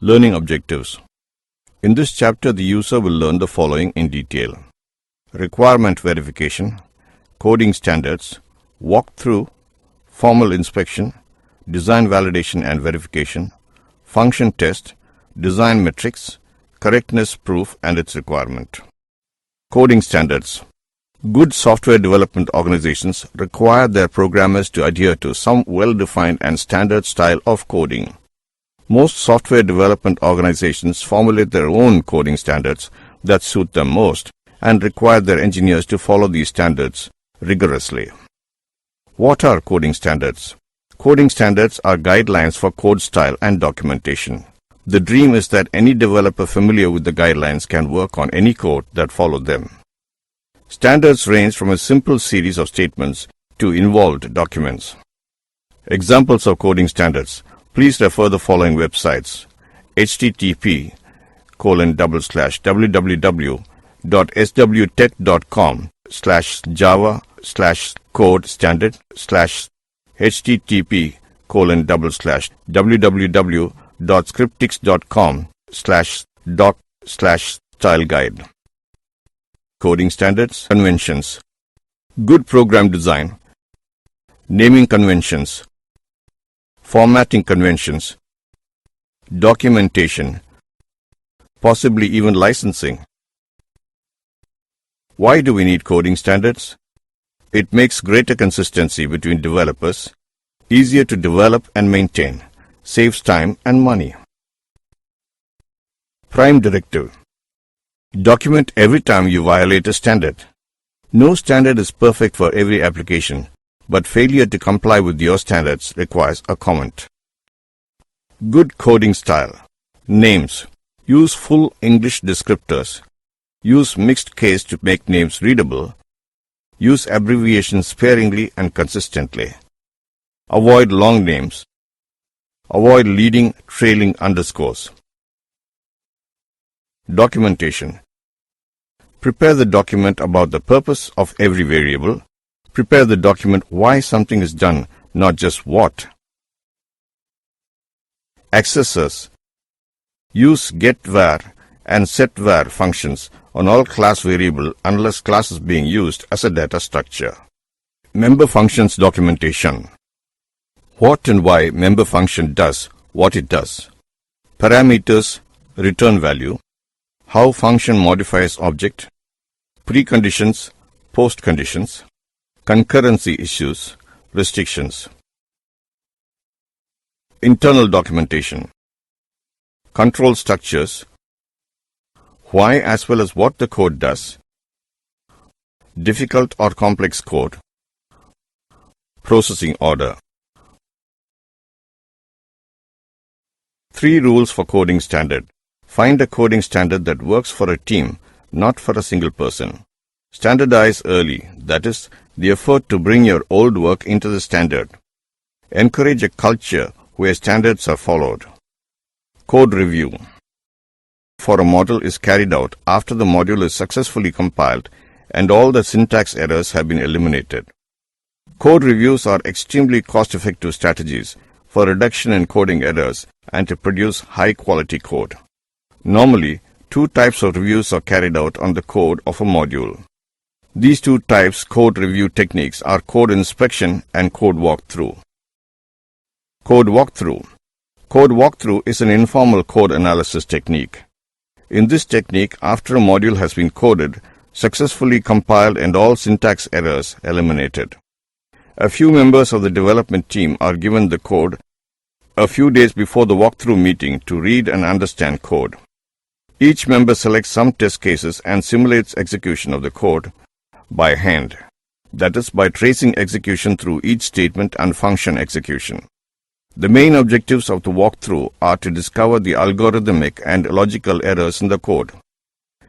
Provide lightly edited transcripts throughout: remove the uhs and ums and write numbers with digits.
Learning objectives. In this chapter, the user will learn the following in detail: requirement verification, coding standards, walkthrough, formal inspection, design validation and verification, function test, design metrics, correctness proof and its requirement. Coding standards. Good software development organizations require their programmers to adhere to some well-defined and standard style of coding. Most software development organizations formulate their own coding standards that suit them most and require their engineers to follow these standards rigorously. What are coding standards? Coding standards are guidelines for code style and documentation. The dream is that any developer familiar with the guidelines can work on any code that follow them. Standards range from a simple series of statements to involved documents. Examples of coding standards. Please refer the following websites: http://www.swtech.com/java/code standard/ http://www.scriptix.com/doc/style guide. Coding standards. Conventions. Good program design. Naming conventions. Formatting conventions. Documentation. Possibly even licensing. Why do we need coding standards? It makes greater consistency between developers, easier to develop and maintain, saves time and money. Prime directive. Document every time you violate a standard. No standard is perfect for every application, but failure to comply with your standards requires a comment. Good coding style. Names. Use full English descriptors. Use mixed case to make names readable. Use abbreviations sparingly and consistently. Avoid long names. Avoid leading, trailing underscores. Documentation. Prepare the document about the purpose of every variable. Prepare the document why something is done, not just what. Accessors. Use getVar and setVar functions on all class variable unless class is being used as a data structure. Member functions documentation. What and why member function does what it does. Parameters, return value. How function modifies object. Preconditions, postconditions. Concurrency issues, restrictions. Internal documentation. Control structures. Why as well as what the code does. Difficult or complex code. Processing order. 3 rules for coding standard. Find a coding standard that works for a team, not for a single person. Standardize early, that is, the effort to bring your old work into the standard. Encourage a culture where standards are followed. Code review. For a module is carried out after the module is successfully compiled and all the syntax errors have been eliminated. Code reviews are extremely cost-effective strategies for reduction in coding errors and to produce high-quality code. Normally, 2 types of reviews are carried out on the code of a module. These 2 types code review techniques are code inspection and code walkthrough. Code walkthrough. Code walkthrough is an informal code analysis technique. In this technique, after a module has been coded, successfully compiled and all syntax errors eliminated, a few members of the development team are given the code a few days before the walkthrough meeting to read and understand code. Each member selects some test cases and simulates execution of the code by hand, that is, by tracing execution through each statement and function execution. The main objectives of the walkthrough are to discover the algorithmic and logical errors in the code.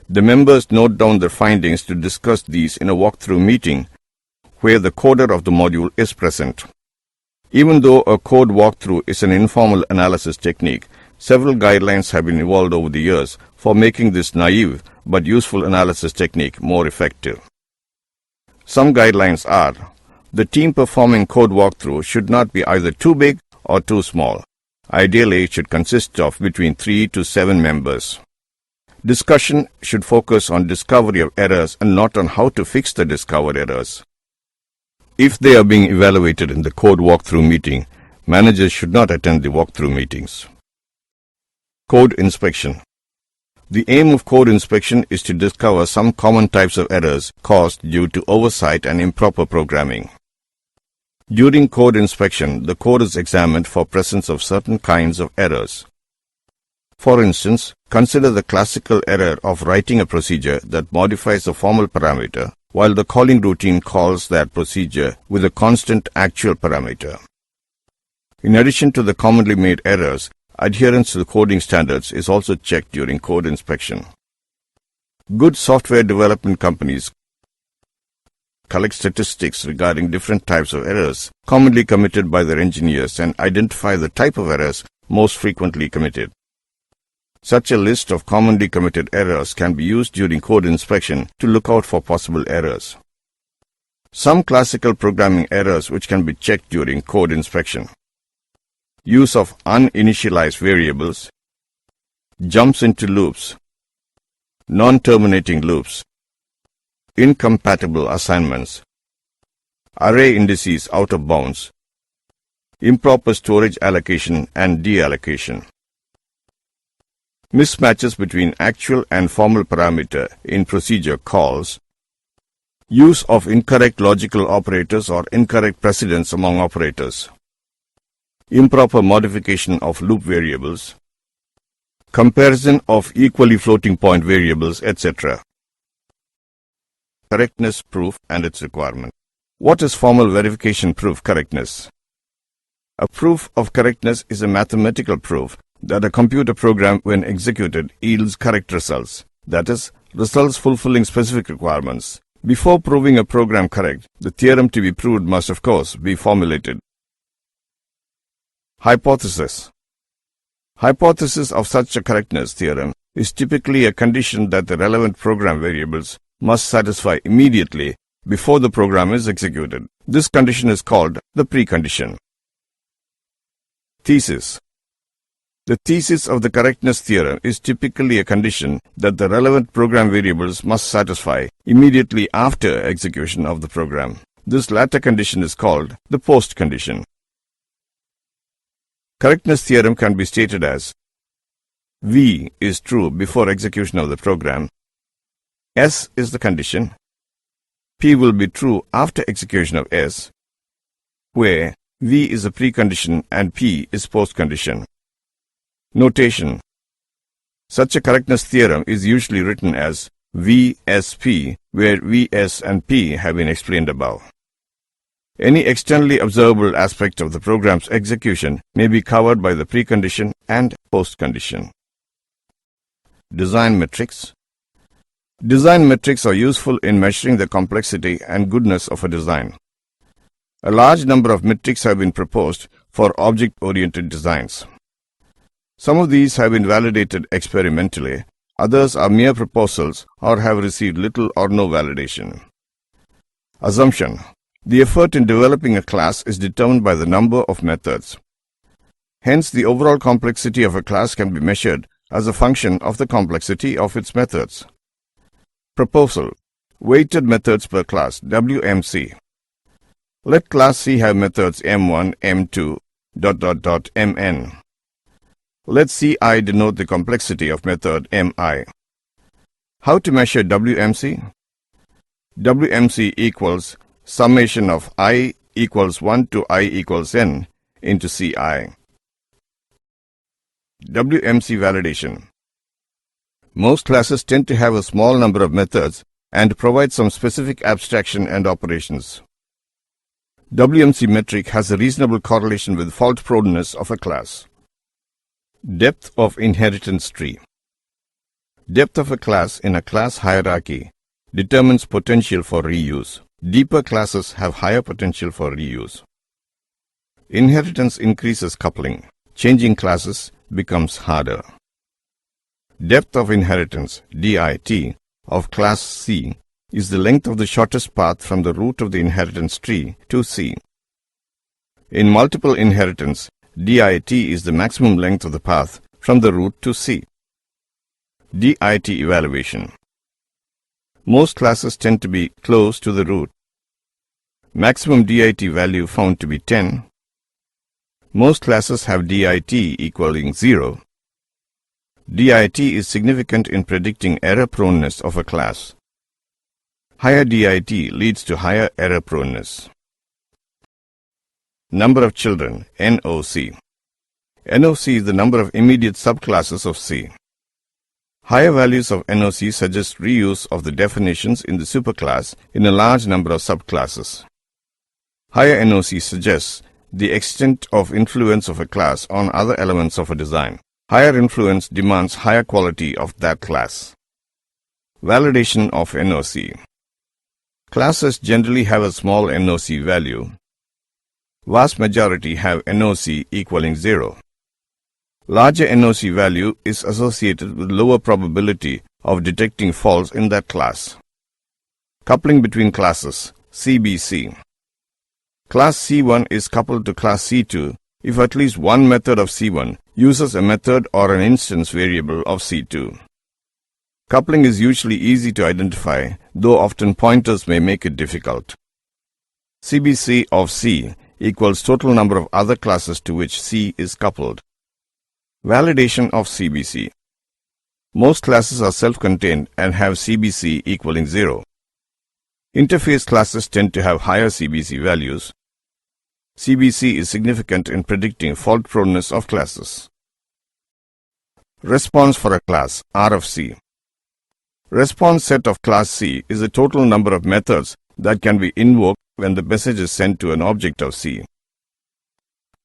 The members note down their findings to discuss these in a walkthrough meeting where the coder of the module is present. Even though a code walkthrough is an informal analysis technique, several guidelines have been evolved over the years for making this naive but useful analysis technique more effective. Some guidelines are: the team performing code walkthrough should not be either too big or too small. Ideally, it should consist of between 3 to 7 members. Discussion should focus on discovery of errors and not on how to fix the discovered errors. If they are being evaluated in the code walkthrough meeting, managers should not attend the walkthrough meetings. Code inspection. The aim of code inspection is to discover some common types of errors caused due to oversight and improper programming. During code inspection, the code is examined for presence of certain kinds of errors. For instance, consider the classical error of writing a procedure that modifies a formal parameter, while the calling routine calls that procedure with a constant actual parameter. In addition to the commonly made errors, adherence to the coding standards is also checked during code inspection. Good software development companies collect statistics regarding different types of errors commonly committed by their engineers and identify the type of errors most frequently committed. Such a list of commonly committed errors can be used during code inspection to look out for possible errors. Some classical programming errors which can be checked during code inspection: use of uninitialized variables, jumps into loops, non-terminating loops, incompatible assignments, array indices out of bounds, improper storage allocation and deallocation. Mismatches between actual and formal parameter in procedure calls, use of incorrect logical operators or incorrect precedence among operators, improper modification of loop variables, comparison of equally floating point variables, etc. Correctness proof and its requirement. What is formal verification proof correctness? A proof of correctness is a mathematical proof that a computer program, when executed, yields correct results, that is, results fulfilling specific requirements. Before proving a program correct, the theorem to be proved must, of course, be formulated. Hypothesis. Hypothesis of such a correctness theorem is typically a condition that the relevant program variables must satisfy immediately before the program is executed. This condition is called the precondition. Thesis. The thesis of the correctness theorem is typically a condition that the relevant program variables must satisfy immediately after execution of the program. This latter condition is called the post condition. Correctness theorem can be stated as: V is true before execution of the program, S is the condition, P will be true after execution of S, where V is a precondition and P is postcondition. Notation. Such a correctness theorem is usually written as VSP, where VS and P have been explained above. Any externally observable aspect of the program's execution may be covered by the precondition and postcondition. Design metrics. Design metrics are useful in measuring the complexity and goodness of a design. A large number of metrics have been proposed for object-oriented designs. Some of these have been validated experimentally, others are mere proposals or have received little or no validation. Assumption. The effort in developing a class is determined by the number of methods. Hence, the overall complexity of a class can be measured as a function of the complexity of its methods. Proposal. Weighted methods per class, WMC. Let class C have methods M1, M2, Mn. Let Ci denote the complexity of method Mi. How to measure WMC? WMC equals summation of I equals 1 to I equals n into Ci. WMC validation. Most classes tend to have a small number of methods and provide some specific abstraction and operations. WMC metric has a reasonable correlation with fault proneness of a class. Depth of inheritance tree. Depth of a class in a class hierarchy determines potential for reuse. Deeper classes have higher potential for reuse. Inheritance increases coupling. Changing classes becomes harder. Depth of inheritance, DIT, of class C is the length of the shortest path from the root of the inheritance tree to C. In multiple inheritance, DIT is the maximum length of the path from the root to C. DIT evaluation. Most classes tend to be close to the root. Maximum DIT value found to be 10. Most classes have DIT equaling 0. DIT is significant in predicting error proneness of a class. Higher DIT leads to higher error proneness. Number of children, NOC. NOC is the number of immediate subclasses of C. Higher values of NOC suggest reuse of the definitions in the superclass in a large number of subclasses. Higher NOC suggests the extent of influence of a class on other elements of a design. Higher influence demands higher quality of that class. Validation of NOC. Classes generally have a small NOC value. Vast majority have NOC equaling 0. Larger NOC value is associated with lower probability of detecting faults in that class. Coupling between classes, CBC. Class C1 is coupled to class C2 if at least one method of C1 uses a method or an instance variable of C2. Coupling is usually easy to identify, though often pointers may make it difficult. CBC of C equals total number of other classes to which C is coupled. Validation of CBC. Most classes are self-contained and have CBC equaling 0. Interface classes tend to have higher CBC values. CBC is significant in predicting fault proneness of classes. Response for a class, R of C. Response set of class C is the total number of methods that can be invoked when the message is sent to an object of C.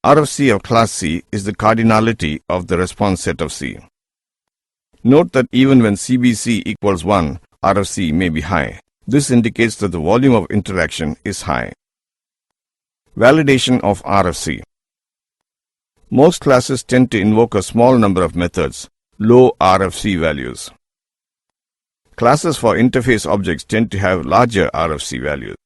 R of C of class C is the cardinality of the response set of C. Note that even when CBC equals 1, R of C may be high. This indicates that the volume of interaction is high. Validation of R of C. Most classes tend to invoke a small number of methods, low R of C values. Classes for interface objects tend to have larger R of C values.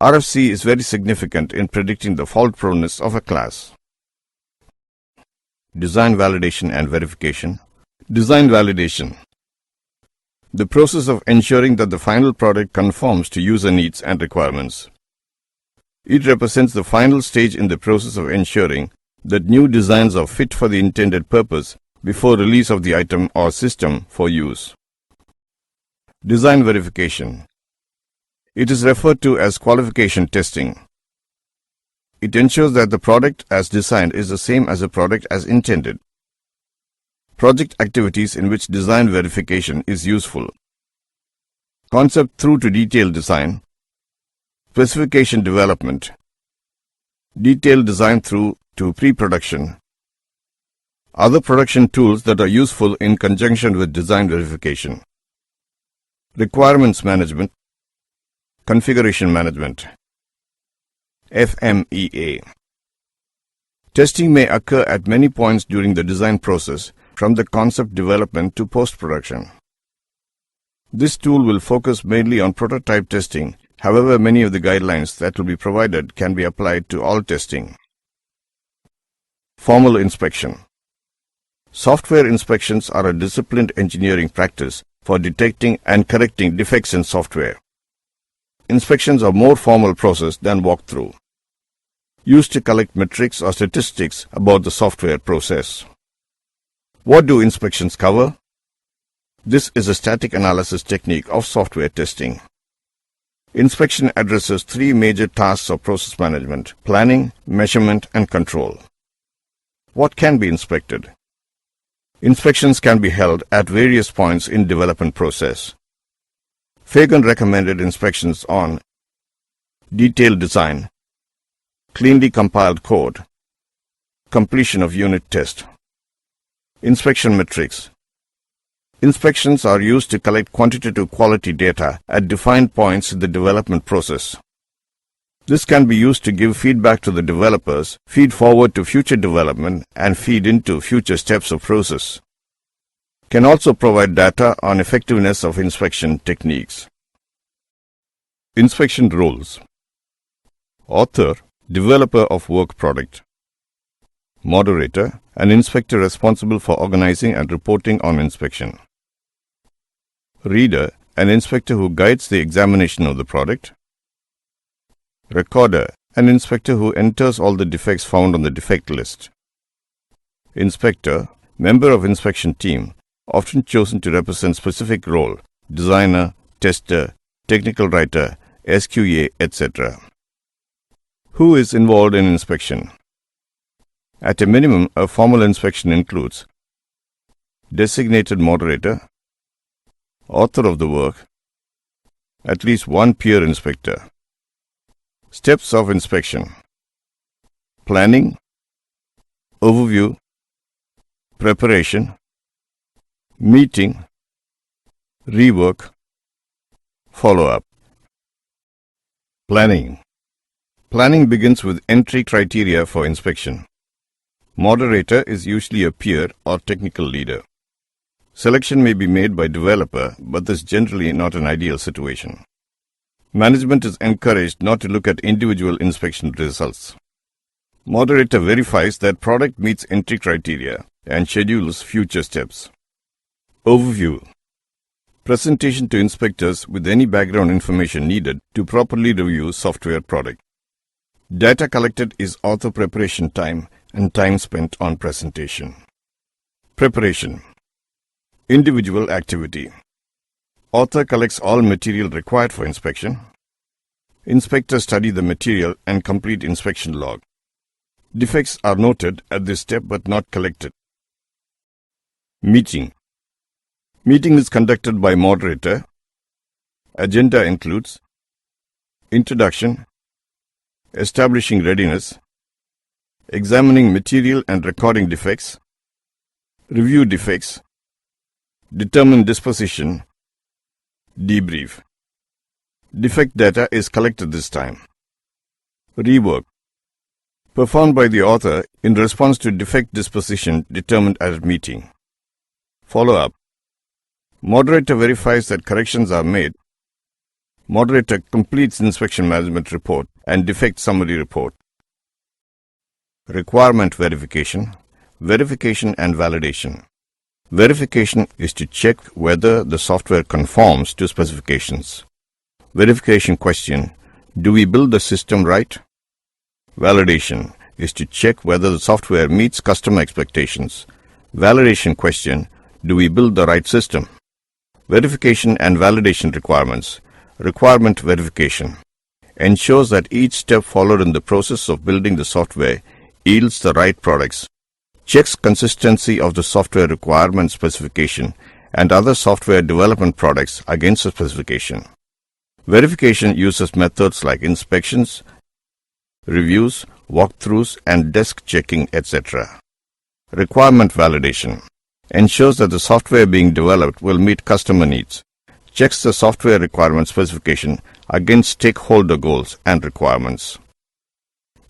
R of C is very significant in predicting the fault proneness of a class. Design validation and verification. Design validation. The process of ensuring that the final product conforms to user needs and requirements. It represents the final stage in the process of ensuring that new designs are fit for the intended purpose before release of the item or system for use. Design verification. It is referred to as qualification testing. It ensures that the product as designed is the same as the product as intended. Project activities in which design verification is useful. Concept through to detailed design. Specification development. Detailed design through to pre-production. Other production tools that are useful in conjunction with design verification. Requirements management. Configuration management. FMEA. Testing may occur at many points during the design process, from the concept development to post-production. This tool will focus mainly on prototype testing. However, many of the guidelines that will be provided can be applied to all testing. Formal inspection. Software inspections are a disciplined engineering practice for detecting and correcting defects in software. Inspections are more formal process than walkthrough, used to collect metrics or statistics about the software process. What do inspections cover? This is a static analysis technique of software testing. Inspection addresses three major tasks of process management: planning, measurement, and control. What can be inspected? Inspections can be held at various points in development process. Fagan recommended inspections on detailed design, cleanly compiled code, completion of unit test. Inspection metrics. Inspections are used to collect quantitative quality data at defined points in the development process. This can be used to give feedback to the developers, feed forward to future development, and feed into future steps of process. Can also provide data on effectiveness of inspection techniques. Inspection roles. Author, developer of work product. Moderator, an inspector responsible for organizing and reporting on inspection. Reader, an inspector who guides the examination of the product. Recorder, an inspector who enters all the defects found on the defect list. Inspector, member of inspection team, often chosen to represent specific role, designer, tester, technical writer, SQA, etc. Who is involved in inspection? At a minimum, a formal inspection includes designated moderator, author of the work, at least one peer inspector. Steps of inspection: planning, overview, preparation, meeting, rework, follow-up. Planning. Planning begins with entry criteria for inspection. Moderator is usually a peer or technical leader. Selection may be made by developer, but this is generally not an ideal situation. Management is encouraged not to look at individual inspection results. Moderator verifies that product meets entry criteria and schedules future steps. Overview. Presentation to inspectors with any background information needed to properly review software product. Data collected is author preparation time and time spent on presentation. Preparation. Individual activity. Author collects all material required for inspection. Inspectors study the material and complete inspection log. Defects are noted at this step but not collected. Meeting. Meeting is conducted by moderator. Agenda includes introduction, establishing readiness, examining material and recording defects, review defects, determine disposition, debrief. Defect data is collected this time. Rework. Performed by the author in response to defect disposition determined at a meeting. Follow-up. Moderator verifies that corrections are made. Moderator completes inspection management report and defect summary report. Requirement verification, verification and validation. Verification is to check whether the software conforms to specifications. Verification question: do we build the system right? Validation is to check whether the software meets customer expectations. Validation question: do we build the right system? Verification and validation requirements. Requirement verification ensures that each step followed in the process of building the software yields the right products. Checks consistency of the software requirement specification and other software development products against the specification. Verification uses methods like inspections, reviews, walkthroughs, and desk checking, etc. Requirement validation ensures that the software being developed will meet customer needs. Checks the software requirement specification against stakeholder goals and requirements.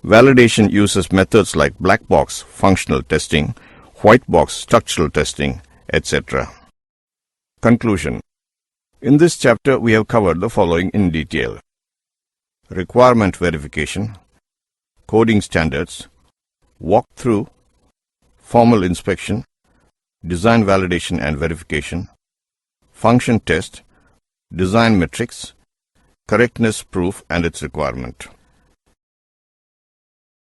Validation uses methods like black box functional testing, white box structural testing, etc. Conclusion. In this chapter, we have covered the following in detail: requirement verification, coding standards, walkthrough, formal inspection, design validation and verification, function test, design metrics, correctness proof and its requirement.